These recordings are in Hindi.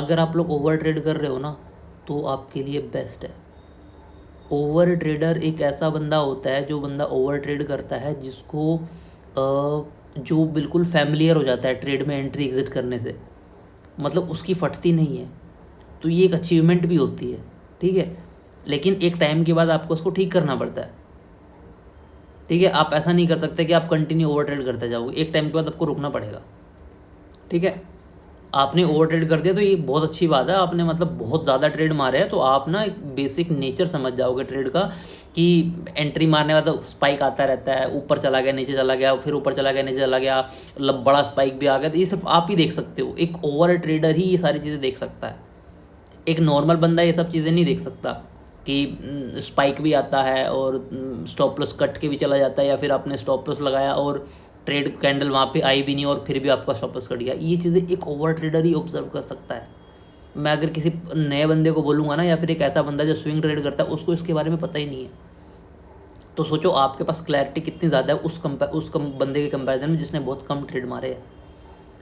अगर आप लोग ओवर ट्रेड कर रहे हो ना तो आपके लिए बेस्ट है। ओवर ट्रेडर एक ऐसा बंदा होता है, जो बंदा ओवर ट्रेड करता है, जिसको जो बिल्कुल फैमिलियर हो जाता है ट्रेड में एंट्री एग्जिट करने से, मतलब उसकी फटती नहीं है। तो ये एक अचीवमेंट भी होती है, ठीक है। लेकिन एक टाइम के बाद आपको उसको ठीक करना पड़ता है, ठीक है। आप ऐसा नहीं कर सकते कि आप कंटिन्यू ओवर ट्रेड करते जाओगे, एक टाइम के बाद आपको रुकना पड़ेगा, ठीक है। आपने ओवर ट्रेड कर दिया तो ये बहुत अच्छी बात है, आपने मतलब बहुत ज़्यादा ट्रेड मारे हैं, तो आप ना एक बेसिक नेचर समझ जाओगे ट्रेड का, कि एंट्री मारने का तो स्पाइक आता रहता है, ऊपर चला गया नीचे चला गया, फिर ऊपर चला गया नीचे चला गया, मतलब बड़ा स्पाइक भी आ गया। तो ये सिर्फ आप ही देख सकते हो, एक ओवर ट्रेडर ही ये सारी चीज़ें देख सकता है। एक नॉर्मल बंदा ये सब चीज़ें नहीं देख सकता, कि स्पाइक भी आता है और स्टॉप लॉस कट के भी चला जाता है, या फिर आपने स्टॉप लॉस लगाया और ट्रेड कैंडल वहाँ पे आई भी नहीं और फिर भी आपका स्टॉप लॉस कट गया। ये चीज़ें एक ओवर ट्रेडर ही ऑब्जर्व कर सकता है। मैं अगर किसी नए बंदे को बोलूँगा ना, या फिर एक ऐसा बंदा जो स्विंग ट्रेड करता है, उसको इसके बारे में पता ही नहीं है, तो सोचो आपके पास क्लैरिटी कितनी ज़्यादा है उस बंदे के कंपेरिजन में जिसने बहुत कम ट्रेड मारे हैं,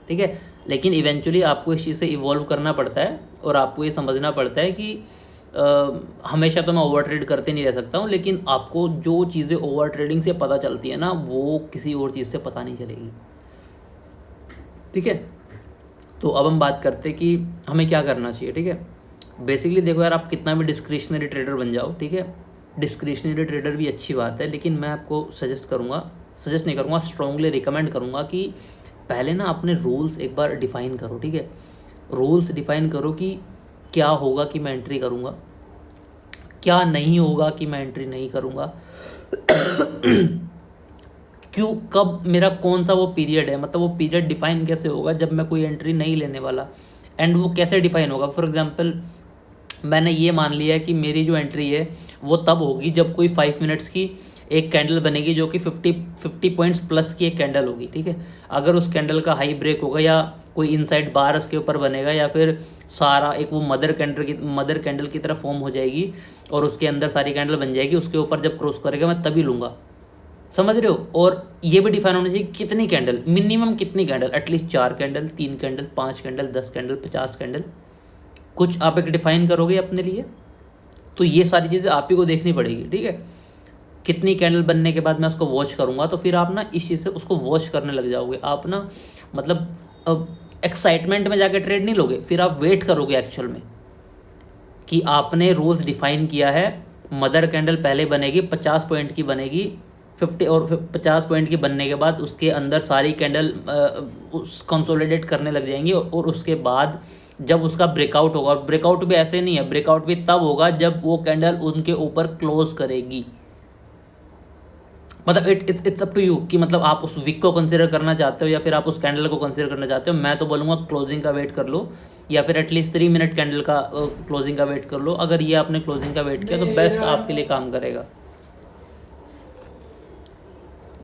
ठीक है। लेकिन इवेंचुअली आपको इस चीज़ से इवॉल्व करना पड़ता है, और आपको ये समझना पड़ता है कि हमेशा तो मैं ओवर ट्रेड करते नहीं रह सकता हूँ, लेकिन आपको जो चीज़ें ओवर ट्रेडिंग से पता चलती है ना, वो किसी और चीज़ से पता नहीं चलेगी, ठीक है। तो अब हम बात करते हैं कि हमें क्या करना चाहिए, ठीक है। बेसिकली देखो यार, आप कितना भी डिस्क्रिशनरी ट्रेडर बन जाओ, ठीक है, डिस्क्रिशनरी ट्रेडर भी अच्छी बात है, लेकिन मैं आपको सजेस्ट नहीं करूँगा, स्ट्रांगली रिकमेंड करूँगा कि पहले ना अपने रूल्स एक बार डिफ़ाइन करो, ठीक है। रूल्स डिफ़ाइन करो कि क्या होगा कि मैं एंट्री करूँगा, क्या नहीं होगा कि मैं एंट्री नहीं करूँगा, क्यों, कब, मेरा कौन सा वो पीरियड है, मतलब वो पीरियड डिफाइन कैसे होगा जब मैं कोई एंट्री नहीं लेने वाला, एंड वो कैसे डिफाइन होगा। फॉर एग्जांपल मैंने ये मान लिया है कि मेरी जो एंट्री है वो तब होगी जब कोई 5 मिनट्स की एक कैंडल बनेगी, जो कि 50 पॉइंट्स प्लस की एक कैंडल होगी, ठीक है। अगर उस कैंडल का हाई ब्रेक होगा, या कोई इनसाइड बार उसके ऊपर बनेगा, या फिर सारा एक वो मदर कैंडल की तरह फॉर्म हो जाएगी और उसके अंदर सारी कैंडल बन जाएगी, उसके ऊपर जब क्रॉस करेगा मैं तभी लूँगा, समझ रहे हो। और ये भी डिफाइन होना चाहिए कितनी कैंडल, मिनिमम कितनी candle, at least 4 candle, 3 candle, 5 candle, 10 candle, 50 candle, कुछ आप एक डिफाइन करोगे अपने लिए। तो ये सारी चीज़ें आप ही को देखनी पड़ेगी, ठीक है। कितनी कैंडल बनने के बाद मैं उसको वॉच करूँगा, तो फिर आप ना इस चीज़ से उसको वॉच करने लग जाओगे। आप ना मतलब एक्साइटमेंट में जाके ट्रेड नहीं लोगे, फिर आप वेट करोगे एक्चुअल में, कि आपने रूल्स डिफाइन किया है, मदर कैंडल पहले बनेगी 50 पॉइंट की बनेगी, 50 और 50 पॉइंट की बनने के बाद उसके अंदर सारी कैंडल कंसोलिडेट करने लग जाएंगी, और उसके बाद जब उसका ब्रेकआउट होगा, और ब्रेकआउट भी ऐसे नहीं है, ब्रेकआउट भी तब होगा जब वो कैंडल उनके ऊपर क्लोज करेगी। मतलब इट्स अप टू यू कि मतलब आप उस वीक को कंसिडर करना चाहते हो या फिर आप उस कैंडल को कंसिडर करना चाहते हो। मैं तो बोलूँगा क्लोजिंग का वेट कर लो, या फिर एटलीस्ट 3 मिनट कैंडल का क्लोजिंग का वेट कर लो। अगर ये आपने क्लोजिंग का वेट किया तो बेस्ट आपके लिए काम करेगा।